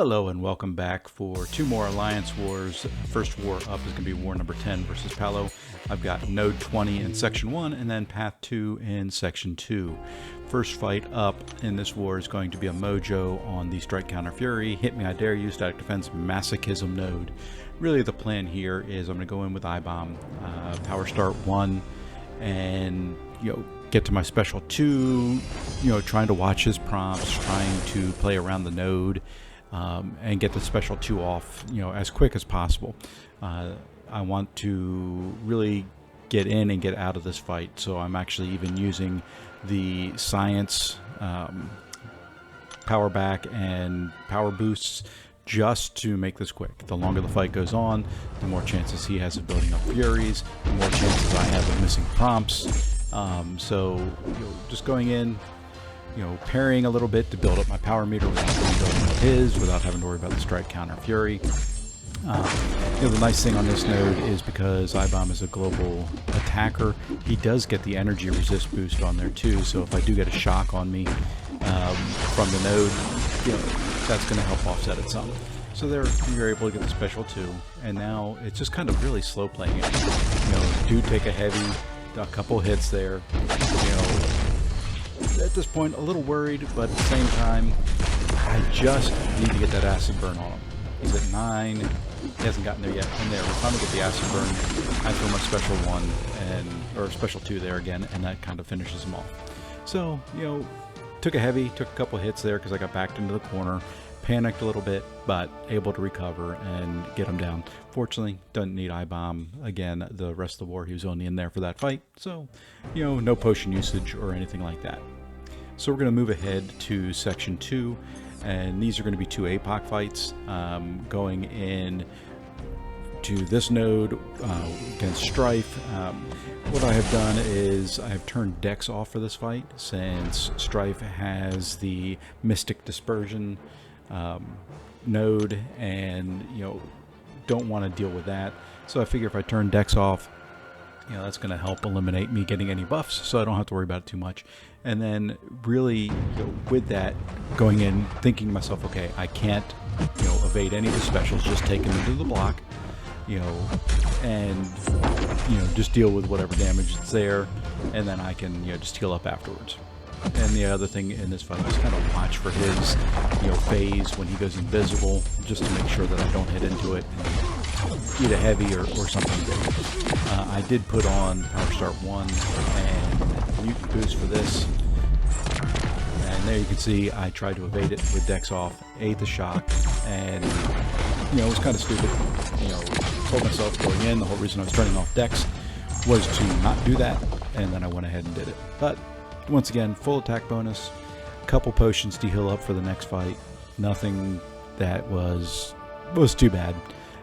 Hello and welcome back for two more Alliance Wars. First war up is going to be war number 10 versus PALO. I've got node 20 in section 1 and then path 2 in section 2. First fight up in this war is going to be a Mojo on the Strike Counter Fury. Hit Me I Dare You, Static Defense, Masochism node. Really the plan here is I'm going to go in with iBom, power start 1, and get to my special 2, trying to watch his prompts, trying to play around the node, and get the special 2 off, as quick as possible. I want to really get in and get out of this fight, so I'm actually even using the science power back and power boosts just to make this quick. The longer the fight goes on, the more chances he has of building up furies, the more chances I have of missing prompts. So just going in, parrying a little bit to build up my power meter without building up his, without having to worry about the strike counter fury. The nice thing on this node is because iBom is a global attacker, he does get the energy resist boost on there too, so if I do get a shock on me from the node, that's going to help offset it some. So there you're able to get the special 2, and now it's just kind of really slow playing it. Do take a heavy, a couple hits there. At this point a little worried, but at the same time I just need to get that acid burn on him. He's at 9, he hasn't gotten there yet, and there, by the time I get the acid burn, I throw my special 1, or special 2 there again, and that kind of finishes him off. So, took a heavy, took a couple hits there because I got backed into the corner, panicked a little bit, but able to recover and get him down. Fortunately, doesn't need iBom again the rest of the war. He was only in there for that fight, so no potion usage or anything like that. So we're going to move ahead to section 2, and these are going to be 2 Apoc fights, going in to this node against Stryfe. What I have done is I have turned Dex off for this fight since Stryfe has the Mystic Dispersion node, and don't want to deal with that. So I figure if I turn Dex off, that's going to help eliminate me getting any buffs, so I don't have to worry about it too much. And then really, with that, going in, thinking to myself, okay, I can't, evade any of the specials, just take them into the block, and, just deal with whatever damage is there, and then I can, just heal up afterwards. And the other thing in this fight is kind of watch for his, phase when he goes invisible, just to make sure that I don't hit into it and eat a heavy or something big. I did put on Power Start 1 and Mutant Boost for this. And there you can see I tried to evade it with Dex off, ate the shock, and it was kind of stupid. Told myself going in, the whole reason I was turning off Dex was to not do that, and then I went ahead and did it. But once again, full attack bonus, couple potions to heal up for the next fight. Nothing that was too bad.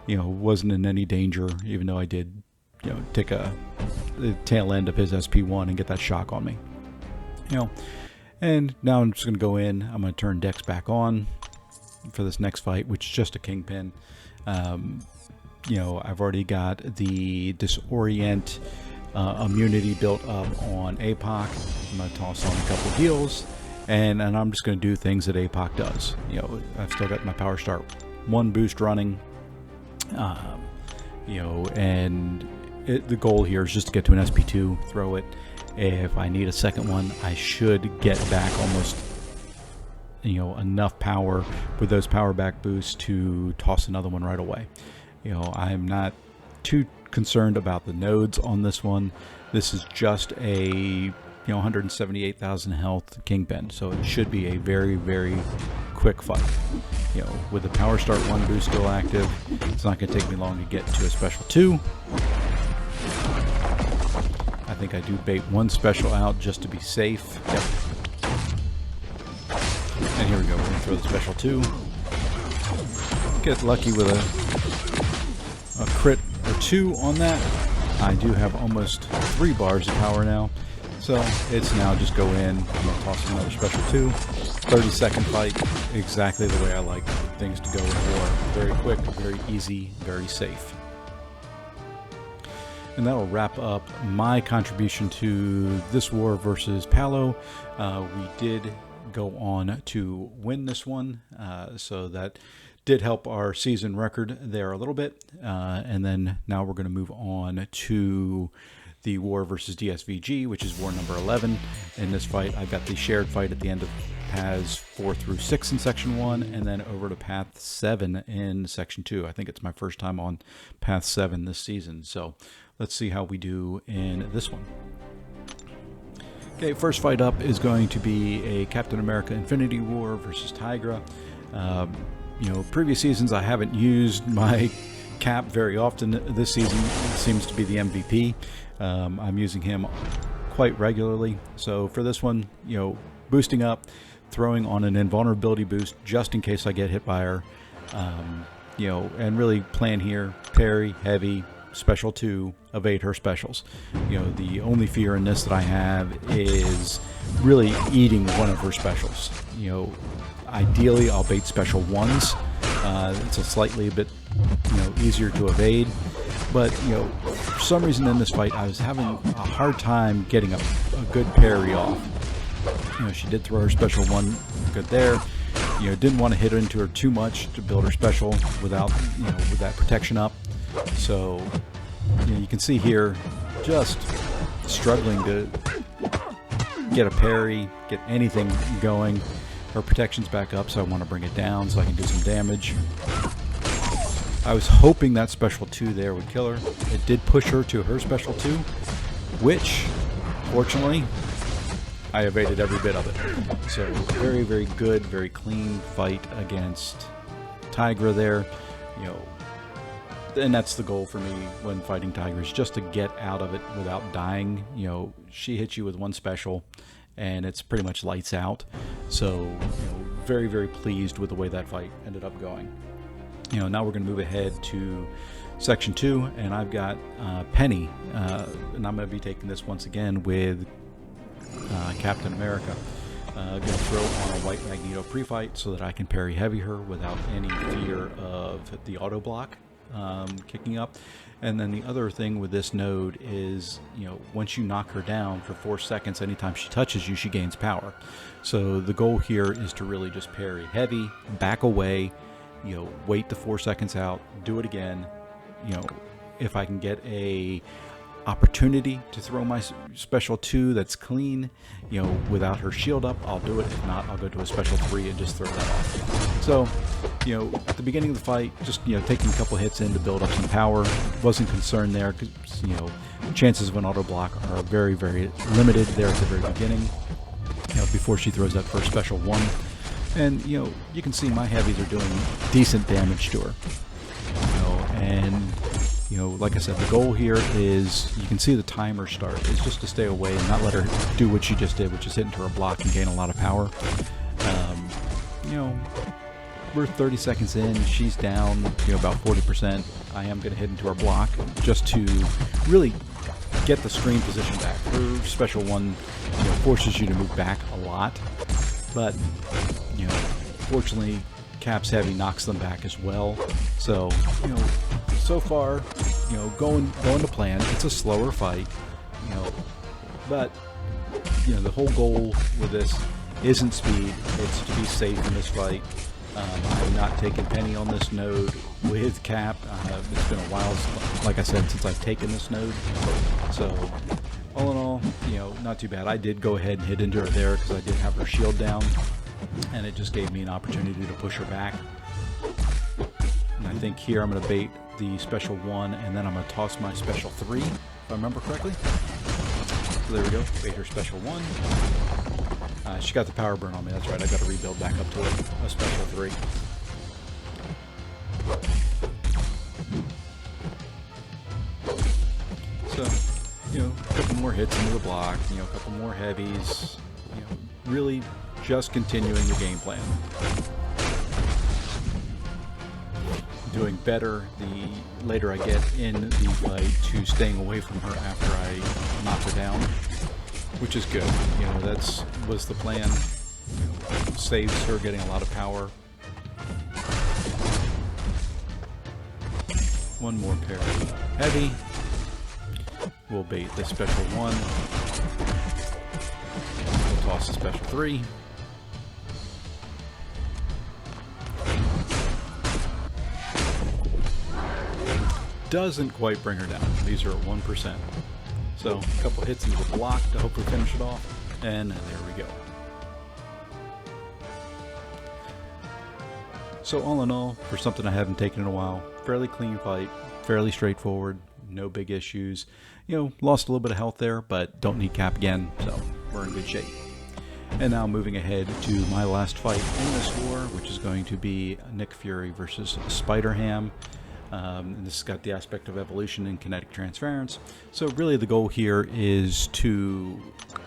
Wasn't in any danger, even though I did, take the tail end of his SP1 and get that shock on me. And now I'm just going to go in. I'm going to turn Dex back on for this next fight, which is just a Kingpin. I've already got the Disorient immunity built up on Apoc. I'm going to toss on a couple deals, and I'm just going to do things that Apoc does. I've still got my Power Start 1 boost running, and the goal here is just to get to an SP2, throw it. If I need a second one, I should get back almost enough power with those power back boosts to toss another one right away. I'm not too concerned about the nodes on this one. This is just a 178,000 health Kingpin, so it should be a very, very quick fight. With the Power Start 1 boost still active, it's not going to take me long to get to a special 2. I think I do bait 1 special out just to be safe. Yep. And here we go, we're going to throw the special 2. Get lucky with a crit or 2 on that. I do have almost 3 bars of power now, so it's now just go in, I'm going to toss another special 2, 30-second fight, exactly the way I like things to go in war. Very quick, very easy, very safe. And that'll wrap up my contribution to this war versus PALO. We did go on to win this one, so that Did help our season record there a little bit. And then now we're going to move on to the war versus DSVG, which is war number 11. In this fight, I've got the shared fight at the end of paths 4 through 6 in section 1, and then over to path 7 in section 2. I think it's my first time on path 7 this season, so let's see how we do in this one. Okay, first fight up is going to be a Captain America Infinity War versus Tigra. You know, previous seasons I haven't used my Cap very often. This season it seems to be the MVP. I'm using him quite regularly. So for this one, you know, boosting up, throwing on an invulnerability boost just in case I get hit by her. You know, and really plan here, parry, heavy, special 2, evade her specials. You know, the only fear in this that I have is really eating one of her specials. You know, ideally I'll bait special 1s. It's a slightly a bit, you know, easier to evade. But, you know, for some reason in this fight I was having a hard time getting a good parry off. You know, she did throw her special 1 good there. You know, didn't want to hit into her too much to build her special without, you know, with that protection up. So, you know, you can see here just struggling to get a parry, get anything going. Her protection's back up, so I want to bring it down so I can do some damage. I was hoping that special 2 there would kill her. It did push her to her special 2, which, fortunately, I evaded every bit of it. So very, very good, very clean fight against Tigra there. You know, and that's the goal for me when fighting Tigers, just to get out of it without dying. You know, she hits you with 1 special, and it's pretty much lights out. So, you know, very, very pleased with the way that fight ended up going. You know, now we're going to move ahead to section 2, and I've got Peni, and I'm going to be taking this once again with Captain America. Going to throw on a white Magneto pre-fight so that I can parry heavy her without any fear of the auto block kicking up. And then the other thing with this node is, you know, once you knock her down for 4 seconds, anytime she touches you, she gains power. So the goal here is to really just parry heavy, back away, you know, wait the 4 seconds out, do it again. You know, if I can get a opportunity to throw my special 2 that's clean, you know, without her shield up, I'll do it. If not, I'll go to a special 3 and just throw that off. So, you know, at the beginning of the fight, just, you know, taking a couple hits in to build up some power. Wasn't concerned there because, you know, chances of an auto block are very, very limited there at the very beginning, you know, before she throws that first special 1. And, you know, you can see my heavies are doing decent damage to her. You know, and, you know, like I said, the goal here is, you can see the timer start, is just to stay away and not let her do what she just did, which is hit into her block and gain a lot of power. You know, we're 30 seconds in, she's down, you know, about 40%. I am going to hit into her block just to really get the screen position back. Her special 1, you know, forces you to move back a lot, but, you know, fortunately, Cap's heavy knocks them back as well. So, you know, so far, you know, going to plan. It's a slower fight, you know, but, you know, the whole goal with this isn't speed. It's to be safe in this fight. I've not taken Peni on this node with Cap. It's been a while, like I said, since I've taken this node. So, all in all, you know, not too bad. I did go ahead and hit into her there because I did have her shield down, and it just gave me an opportunity to push her back. And I think here I'm going to bait the special 1, and then I'm going to toss my special 3, if I remember correctly. So there we go, bait her special 1. She got the power burn on me, that's right, I got to rebuild back up to a special 3. So, you know, a couple more hits into the block, you know, a couple more heavies, you know, really just continuing the game plan. Doing better the later I get in the fight to staying away from her after I knock her down, which is good. You know, that's was the plan. You know, saves her getting a lot of power. One more parry. Heavy. We'll bait the special 1. We'll toss the special 3. doesn't quite bring her down. These are at 1%. So a couple hits into the block to hopefully finish it off, and there we go. So all in all, for something I haven't taken in a while, fairly clean fight, fairly straightforward, no big issues. You know, lost a little bit of health there, but don't need cap again, so we're in good shape. And now moving ahead to my last fight in this war, which is going to be Nick Fury versus Spiderham. And this has got the aspect of evolution and kinetic transference. So really the goal here is to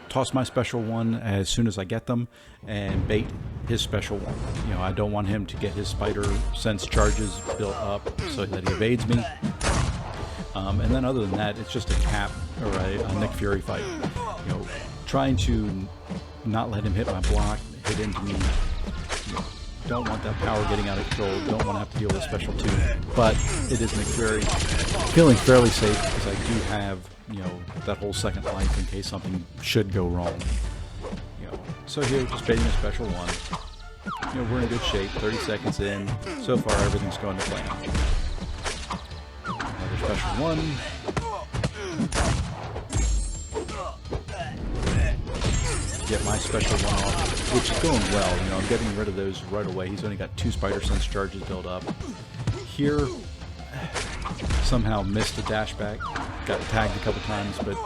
toss my special one as soon as I get them and bait his special one. You know, I don't want him to get his spider sense charges built up so that he evades me. And then other than that, it's just a cap or a Nick Fury fight. You know, trying to not let him hit my block, hit into me. You know, don't want that power getting out of control, don't want to have to deal with special 2, but it is Nick Fury. Feeling fairly safe because I do have, you know, that whole second life in case something should go wrong. You know, so here, just baiting a special 1. You know, we're in good shape, 30 seconds in. So far, everything's going to plan. Another special 1. Get my special 1 off, which is going well. You know, I'm getting rid of those right away. He's only got 2 spider sense charges built up. Here, somehow missed a dash back. Got tagged a couple times, but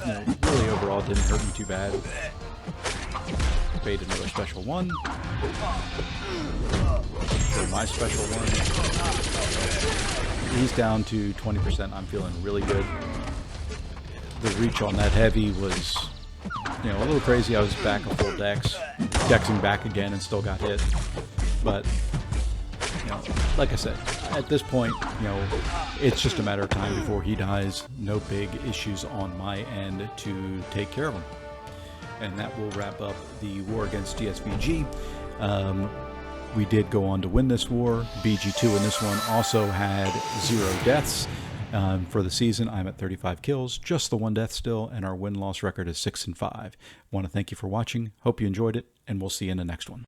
you know, really overall didn't hurt me too bad. Bait another special 1. For my special 1. He's down to 20%. I'm feeling really good. The reach on that heavy was, you know, a little crazy. I was back a full dex, dexing back again and still got hit. But, you know, like I said, at this point, you know, it's just a matter of time before he dies. No big issues on my end to take care of him. And that will wrap up the war against DSVG. We did go on to win this war. BG2 in this one also had 0 deaths. For the season, I'm at 35 kills, just the 1 death still, and our win-loss record is 6-5. Want to thank you for watching. Hope you enjoyed it, and we'll see you in the next one.